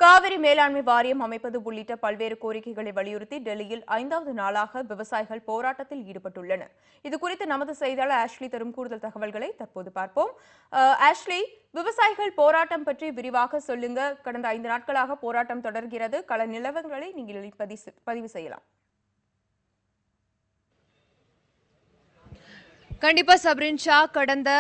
காவிரி மேலாண்மை வாரியம் அமைப்பது உள்ளிட்ட பல்வேறு கோரிக்கைகளை வலியுறுத்தி டெல்லியில் 5வது நாளாக விவசாயிகள் போராட்டத்தில் ஈடுபட்டுள்ளனர். இதுகுறித்து நமது செய்தியாளர் ஆஷ்லி தரும் கூடுதல் தகவல்களை தற்போது பார்ப்போம். ஆஷ்லி, விவசாயிகள் போராட்டம் பற்றி விரிவாக சொல்லுங்க. கடந்த 5 நாட்களாக போராட்டம் தொடர்கிறது. கள நிலவரங்களை நீங்கள் பதிவு செய்யலாம். கண்டிப்பா சப்ரின் ஷா, கடந்த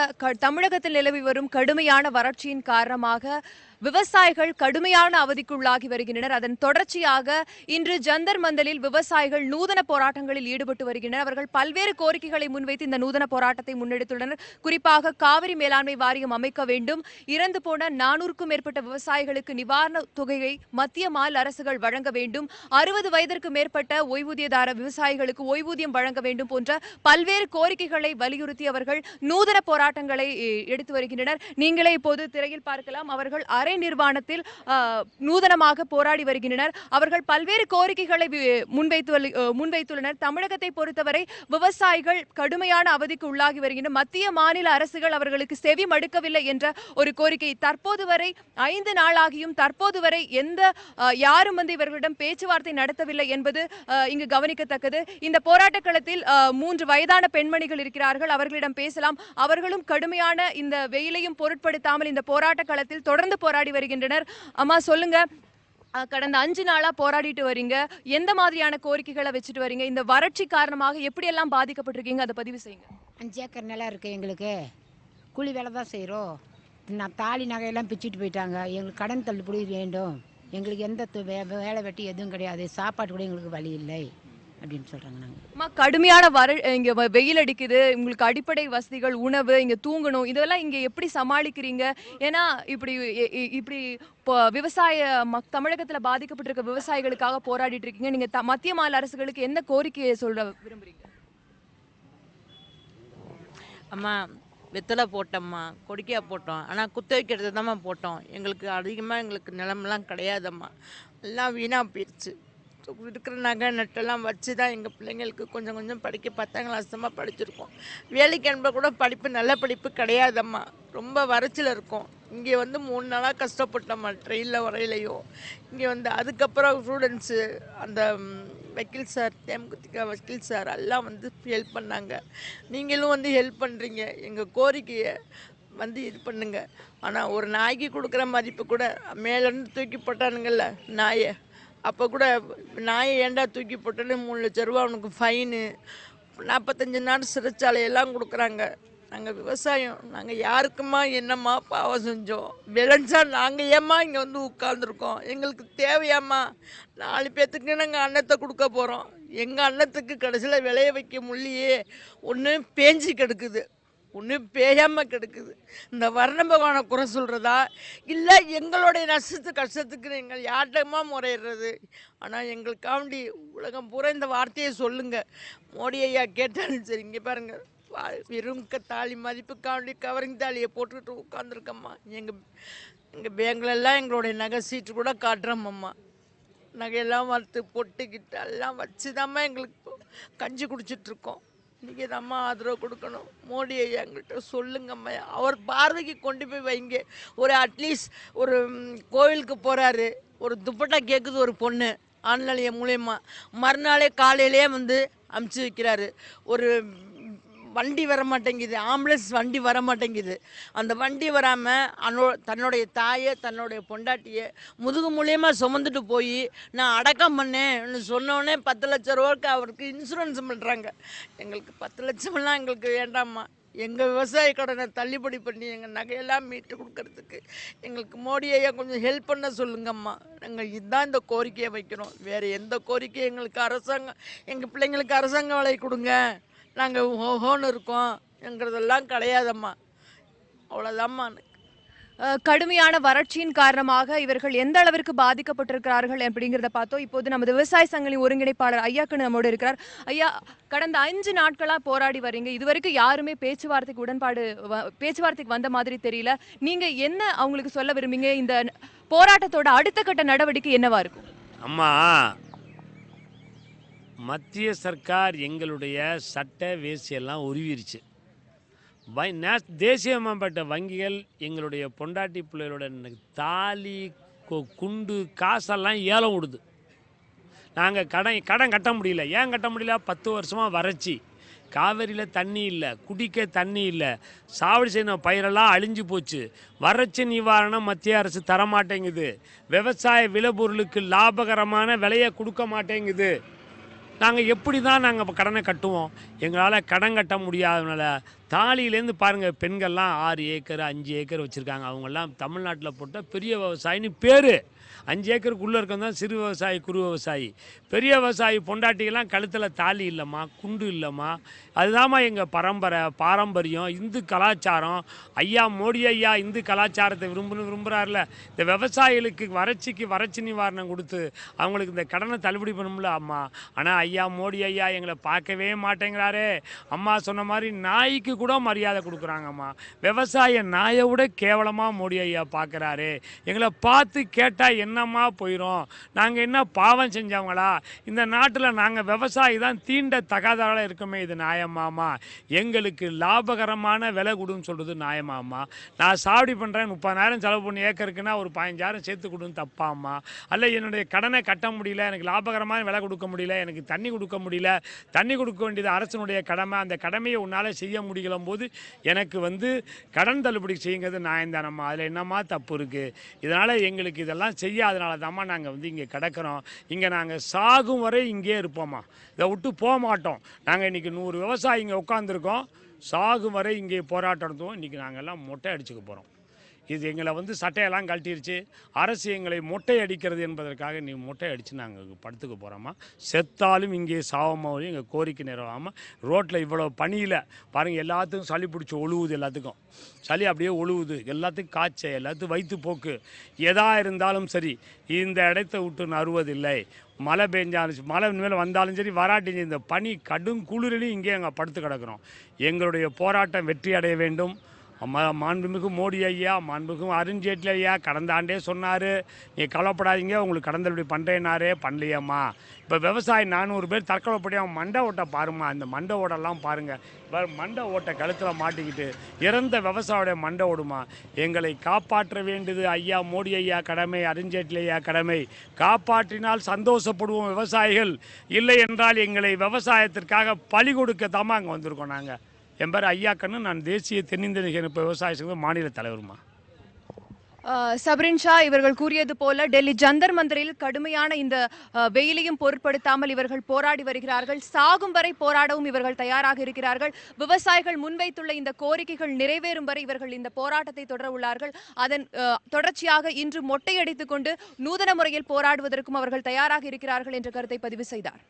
தமிழகத்தில் நிலவி வரும் கடுமையான வறட்சியின் காரணமாக விவசாயிகள் கடுமையான அவதிக்குள்ளாகி வருகின்றனர். அதன் தொடர்ச்சியாக இன்று ஜந்தர் மந்தலில் விவசாயிகள் நூதன போராட்டங்களில் ஈடுபட்டு வருகின்றனர். அவர்கள் பல்வேறு கோரிக்கைகளை முன்வைத்து இந்த நூதன போராட்டத்தை முன்னெடுத்துள்ளனர். குறிப்பாக காவிரி மேலாண்மை வாரியம் அமைக்க வேண்டும், இறந்து போன 400க்கும் மேற்பட்ட விவசாயிகளுக்கு நிவாரண தொகையை மத்திய மாநில அரசுகள் வழங்க வேண்டும், 60 வயதிற்கு மேற்பட்ட ஓய்வூதியதார விவசாயிகளுக்கு ஓய்வூதியம் வழங்க வேண்டும் போன்ற பல்வேறு கோரிக்கைகளை வலியுறுத்தி அவர்கள் நூதன போராட்டங்களை எடுத்து வருகின்றனர். நீங்களே இப்போது திரையில் பார்க்கலாம். அவர்கள் அரை நிர்வாணத்தில் நூதனமாக போராடி வருகின்றனர். அவர்கள் பல்வேறு கோரிக்கைகளை முன்வைத்துள்ளனர். தமிழகத்தை பொறுத்தவரை விவசாயிகள் கடுமையான அவதிக்கு உள்ளாகி வருகின்றனர். மத்திய மாநில அரசுகள் அவர்களுக்கு செவி மடுக்கவில்லை என்ற ஒரு கோரிக்கை தற்போது வரை 5 நாளாகியும் தற்போது வரை யாரும் இவர்களிடம் பேச்சுவார்த்தை நடத்தவில்லை என்பது இங்கு கவனிக்கத்தக்கது. இந்த போராட்ட களத்தில் 3 வயதான பெண்மணிகள் இருக்கிறார்கள். அவர்களிடம் பேசலாம். அவர்களும் கடுமையான இந்த வெயிலையும் பொருட்படுத்தாமல் இந்த போராட்ட களத்தில் தொடர்ந்து போராடி வருகின்றனர். அம்மா, சொல்லுங்க, கடந்த 5 நாளா போராடிட்டு வரீங்க. எந்த மாதிரியான கோரிக்கைகளை வச்சுட்டு வரீங்க? இந்த வறட்சி காரணமாக எப்படி எல்லாம் பாதிக்கப்பட்டிருக்கீங்க, அதை பதிவு செய்யுங்க. 5 ஏக்கர் நிலம் இருக்குது எங்களுக்கு. கூலி வேலை தான் செய்கிறோம். நான் தாலி நகையெல்லாம் பிச்சுட்டு போயிட்டாங்க. எங்களுக்கு கடன் தள்ளுபடி வேண்டும். எங்களுக்கு எந்த வேலை வெட்டி எதுவும் கிடையாது. சாப்பாட்டு கூட எங்களுக்கு வழி இல்லை அப்படின்னு சொல்கிறாங்க. நாங்கள் கடுமையான இங்கே வெயில் அடிக்குது, உங்களுக்கு அடிப்படை வசதிகள், உணவு, இங்கே தூங்கணும், இதெல்லாம் இங்கே எப்படி சமாளிக்கிறீங்க? ஏன்னா இப்படி தமிழகத்தில் பாதிக்கப்பட்டிருக்க விவசாயிகளுக்காக போராடிட்டு இருக்கீங்க. நீங்கள் மத்திய மாநில அரசுகளுக்கு என்ன கோரிக்கையை சொல்ல விரும்புறீங்க? அம்மா, வெத்தலை போட்டோம்மா, கொடிக்கையா போட்டோம். ஆனால் குத்த வைக்கிறது தான்மா போட்டோம். எங்களுக்கு நிலமெல்லாம் கிடையாதம்மா. எல்லாம் வீணாக போயிடுச்சு. இருக்கிற நகை நட்டெல்லாம் வச்சு தான் எங்கள் பிள்ளைங்களுக்கு கொஞ்சம் படிக்க 10ஆம் கிளாஸ் தான் படிச்சிருக்கோம். வேலைக்கு அனுப்ப கூட நல்ல படிப்பு கிடையாதம்மா. ரொம்ப வறட்சியில் இருக்கும். இங்கே 3 நாளாக கஷ்டப்பட்டோம்மா, ட்ரெயினில் வரையிலையும். இங்கே அதுக்கப்புறம் ஸ்டூடெண்ட்ஸு, அந்த வக்கீல் சார், தேமுதிக வக்கீல் சார் எல்லாம் ஹெல்ப் பண்ணாங்க. நீங்களும் ஹெல்ப் பண்ணுறீங்க. எங்கள் கோரிக்கையை இது பண்ணுங்க. ஆனால் ஒரு நாய்க்கு கொடுக்குற மதிப்பு கூட மேலேருந்து தூக்கி போட்டானுங்கள்ல நாயை, அப்போ கூட நாயை ஏண்டா தூக்கி போட்டோன்னு 3 லட்ச ரூபா அவனுக்கு ஃபைனு, 45 நாள் சிறைச்சாலையெல்லாம் கொடுக்குறாங்க. நாங்கள் விவசாயம், நாங்கள் யாருக்குமா என்னம்மா பாவம் செஞ்சோம்? விளைஞ்சா நாங்கள் ஏம்மா இங்கே உட்காந்துருக்கோம்? எங்களுக்கு தேவையாம்மா? 4 பேர்த்துக்கு நாங்கள் அன்னத்தை கொடுக்க போகிறோம். எங்கள் அன்னத்துக்கு கடைசியில் விளைய வைக்க முடியலையே. ஒன்று பேஞ்சு கெடுக்குது, ஒன்று பேயாமல் கெடுக்குது. இந்த வர்ண பகவானை குறை சொல்கிறதா, இல்லை எங்களுடைய கஷ்டத்துக்கு எங்கள் யார்ட்டமா முறையிடுறது? ஆனால் எங்களுக்காண்டி உலகம் பூரா இந்த வார்த்தையை சொல்லுங்கள். மோடி ஐயா கேட்டாலும் சரி. இங்கே பாருங்கள், வெறும் தாலி மதிப்புக்காண்டி கவரிங் தாலியை போட்டுக்கிட்டு உட்காந்துருக்கம்மா. எங்கள் பேங்க்லெல்லாம் எங்களுடைய நகை சீட்டு கூட காட்டுறோம்மா. நகையெல்லாம் வறுத்து பொட்டுக்கிட்டு எல்லாம் வச்சு தாம்மா எங்களுக்கு கஞ்சி குடிச்சிட்ருக்கோம். நீங்கள் தாம்மா ஆதரவு கொடுக்கணும். மோடி ஐயா எங்கள்கிட்ட சொல்லுங்கம்மா. அவர் பார்வைக்கு கொண்டு போய் வைங்க. ஒரு அட்லீஸ்ட் ஒரு கோவிலுக்கு போகிறாரு, ஒரு துப்பட்டா கேட்குது ஒரு பொண்ணு ஆன்லைன் மூலயமா, மறுநாளே காலையிலே அமுச்சு வைக்கிறாரு. ஒரு வண்டி வர மாட்டேங்குது, ஆம்புலன்ஸ் வண்டி வர மாட்டேங்குது. அந்த வண்டி வராமல் தன்னுடைய தாயை, தன்னுடைய பொண்டாட்டியை முதுகு மூலியமாக சுமந்துட்டு போய் நான் அடக்கம் பண்ணேன்னு சொன்னோடனே 10 லட்ச ரூபாய்க்கு அவருக்கு இன்சூரன்ஸ் பண்ணுறாங்க. எங்களுக்கு 10 லட்சம்லாம் எங்களுக்கு வேண்டாம்மா. எங்கள் விவசாய கடனை தள்ளுபடி பண்ணி எங்கள் நகையெல்லாம் மீட்டு கொடுக்கறதுக்கு எங்களுக்கு மோடி ஐயா கொஞ்சம் ஹெல்ப் பண்ண சொல்லுங்கம்மா. நாங்கள் இதுதான் இந்த கோரிக்கையை வைக்கிறோம். வேறு எந்த கோரிக்கையும் எங்களுக்கு அரசாங்கம், எங்கள் பிள்ளைங்களுக்கு அரசாங்க வேலை கொடுங்க, நாங்கள் ஹோன்னு இருக்கோம் என்கிறதெல்லாம் கிடையாதம்மா. அவ்வளோதாம்மா. கடுமையான வறட்சியின் காரணமாக இவர்கள் எந்த அளவிற்கு பாதிக்கப்பட்டிருக்கிறார்கள் அப்படிங்கிறத பார்த்தோம். இப்போது நமது விவசாய சங்கங்களின் ஒருங்கிணைப்பாளர் ஐயாக்கு நம்மோடு இருக்கிறார். ஐயா, கடந்த 5 நாட்களாக போராடி வரீங்க. இதுவரைக்கும் யாருமே பேச்சுவார்த்தைக்கு வந்த மாதிரி தெரியல. நீங்க என்ன அவங்களுக்கு சொல்ல விரும்புங்க? இந்த போராட்டத்தோட அடுத்த கட்ட நடவடிக்கை என்னவா இருக்கும்? அம்மா, மத்திய சர்க்கார் எங்களுடைய சட்ட வேசியெல்லாம் உருவிருச்சு. தேசியமயப்பட்ட வங்கிகள் எங்களுடைய பொண்டாட்டி பிள்ளைகளோட தாலி குண்டு காசெல்லாம் ஏலம் விடுது. நாங்கள் கடன் கட்ட முடியல. ஏன் கட்ட முடியல? 10 வருஷமாக வறட்சி, காவிரியில் தண்ணி இல்லை, குடிக்க தண்ணி இல்லை, சாவடி செய்த பயிரெல்லாம் அழிஞ்சு போச்சு. வறட்சி நிவாரணம் மத்திய அரசு தரமாட்டேங்குது. விவசாய விளைபொருளுக்கு லாபகரமான விலையை கொடுக்க மாட்டேங்குது. நாங்கள் எப்படி தான் நாங்கள் கடனை கட்டுவோம்? எங்களால் கடன் கட்ட முடியாதனால தாலியிலேருந்து பாருங்கள், பெண்கள்லாம் 6 ஏக்கர் 5 ஏக்கர் வச்சுருக்காங்க. அவங்கெல்லாம் தமிழ்நாட்டில் போட்ட பெரிய விவசாயின்னு பேர். 5 ஏக்கருக்குள்ளே இருக்கிறது தான் சிறு விவசாயி, குறு விவசாயி. பெரிய விவசாயி பொண்டாட்டிகள்லாம் கழுத்தில் தாலி இல்லைம்மா, குண்டு இல்லைம்மா. அதுதாம்மா எங்கள் பாரம்பரியம், இந்து கலாச்சாரம். ஐயா மோடி ஐயா இந்து கலாச்சாரத்தை விரும்புகிறார்ல. இந்த விவசாயிகளுக்கு வறட்சி நிவாரணம் கொடுத்து அவங்களுக்கு இந்த கடனை தள்ளுபடி பண்ணும்ல அம்மா. ஆனால் ஐயா மோடி ஐயா எங்களை பார்க்கவே மாட்டேங்கிறாரே. அம்மா சொன்ன மாதிரி நாய்க்கு கூட மரியாதை கொடுக்குறாங்கம்மா. விவசாய நாயை விட கேவலமாக மோடி ஐயா பார்க்குறாரு. எங்களை பார்த்து கேட்டால் என்னம்மா போயிடும்? நாங்கள் என்ன பாவம் செஞ்சவங்களா? இந்த நாட்டில் நாங்கள் விவசாயி தான் தீண்ட தகாதால இருக்கமே. இது நியாயமாமா? எங்களுக்கு லாபகரமான விலை கொடுன்னு சொல்கிறது நியாயமாமா? நான் சாவடி பண்ணுறேன், 30,000 செலவு பண்ணி ஏக்கருக்குன்னா ஒரு 15,000 சேர்த்து கொடுன்னு தப்பாம்மா? அல்ல என்னுடைய கடனை கட்ட முடியல, எனக்கு லாபகரமான விலை கொடுக்க முடியல, எனக்கு தண்ணி கொடுக்க முடியல, தண்ணி கொடுக்க வேண்டியது அரசனுடைய கடமை, அந்த கடமையை உன்னால் செய்ய முடியலும் போது எனக்கு கடன் தள்ளுபடி செய்யுங்கிறது நியாயம்தானம்மா? அதில் என்னம்மா தப்பு இருக்குது? இதனால் எங்களுக்கு இதெல்லாம் செய்யாதனால தாம்மா நாங்கள் இங்கே கிடக்கிறோம். இங்கே நாங்கள் சாகும் வரை இங்கே இருப்போம்மா, இதை விட்டு போக மாட்டோம். நாங்கள் இன்றைக்கி 100 விவசாயி இங்கே உட்காந்துருக்கோம். சாகும் வரை இங்கே போராட்டம் நடத்துவோம். இன்றைக்கி நாங்கள் எல்லாம் மொட்டை அடிச்சுக்க போகிறோம். இது எங்களை சட்டையெல்லாம் கழட்டிருச்சு. அரசு எங்களை மொட்டை அடிக்கிறது என்பதற்காக நீ மொட்டை அடித்து நாங்கள் படுத்துக்க போகிறோம்மா. செத்தாலும் இங்கே சாவமாவும் எங்கள் கோரிக்கை நிறைவாமல் ரோட்டில் இவ்வளோ பனியில் பாருங்கள், எல்லாத்துக்கும் சளி பிடிச்சி ஒழுவுது. எல்லாத்துக்கும் சளி அப்படியே ஒழுவுது. எல்லாத்துக்கும் காய்ச்சல், எல்லாத்துக்கும் வயிற்றுப்போக்கு. எதாக இருந்தாலும் சரி இந்த இடத்த விட்டு நறுவதில்லை. மழை பெஞ்சாலும் மழை மேலே வந்தாலும் சரி, வராட்டி இந்த பனி கடும் குளிரிலையும் இங்கே எங்கள் படுத்து கிடக்கிறோம். எங்களுடைய போராட்டம் வெற்றி அடைய வேண்டும். மாண்புமிகு மோடி ஐயா, மாண்புமிகு அருண்ஜேட்லி ஐயா கடந்த ஆண்டே சொன்னார், நீ கவலைப்படாதீங்க உங்களுக்கு கடன் தள்ளுபடி பண்ணுறேன்னாரே, பண்ணலையம்மா. இப்போ விவசாயி 400 பேர் தற்கொலைப்படி அவன் மண்டை ஓட்டை பாருமா. அந்த மண்டை ஓட்டெல்லாம் பாருங்கள். மண்டை ஓட்டை கழுத்தில் மாட்டிக்கிட்டு இறந்த விவசாயியோடைய மண்டை ஓடுமா. எங்களை காப்பாற்ற வேண்டியது ஐயா மோடி ஐயா கடமை, அருண்ஜேட்லி ஐயா கடமை. காப்பாற்றினால் சந்தோஷப்படுவோம் விவசாயிகள், இல்லை என்றால் எங்களை விவசாயத்திற்காக பலி கொடுக்கத்தாமா அங்கே வந்திருக்கோம். நாங்கள் என் பேர் ஐயா கண்ணு, நான் தேசிய தென்னிந்திய விவசாய சங்க மாநில தலைவருமா. சப்ரின் ஷா இவர்கள் கூறியது போல டெல்லி ஜந்தர் மந்தரில் கடுமையான இந்த வெயிலையும் பொருட்படுத்தாமல் இவர்கள் போராடி வருகிறார்கள். சாகும் வரை போராடவும் இவர்கள் தயாராக இருக்கிறார்கள். விவசாயிகள் முன்வைத்துள்ள இந்த கோரிக்கைகள் நிறைவேறும் வரை இவர்கள் இந்த போராட்டத்தை தொடர உள்ளார்கள். அதன் தொடர்ச்சியாக இன்று மொட்டையடித்துக் கொண்டு நூதன முறையில் போராடுவதற்கும் அவர்கள் தயாராக இருக்கிறார்கள் என்ற கருத்தை பதிவு செய்தார்.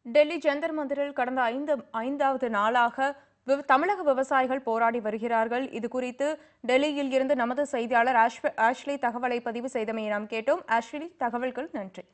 டெல்லி ஜந்தர் மந்தரில் கடந்த 5வது நாளாக தமிழக விவசாயிகள் போராடி வருகிறார்கள். இது குறித்து டெல்லியில் இருந்து நமது செய்தியாளர் ஆஷ்லி தகவலை பதிவு செய்தமையை நாம் கேட்டோம். ஆஷ்லி, தகவல்கள் நன்றி.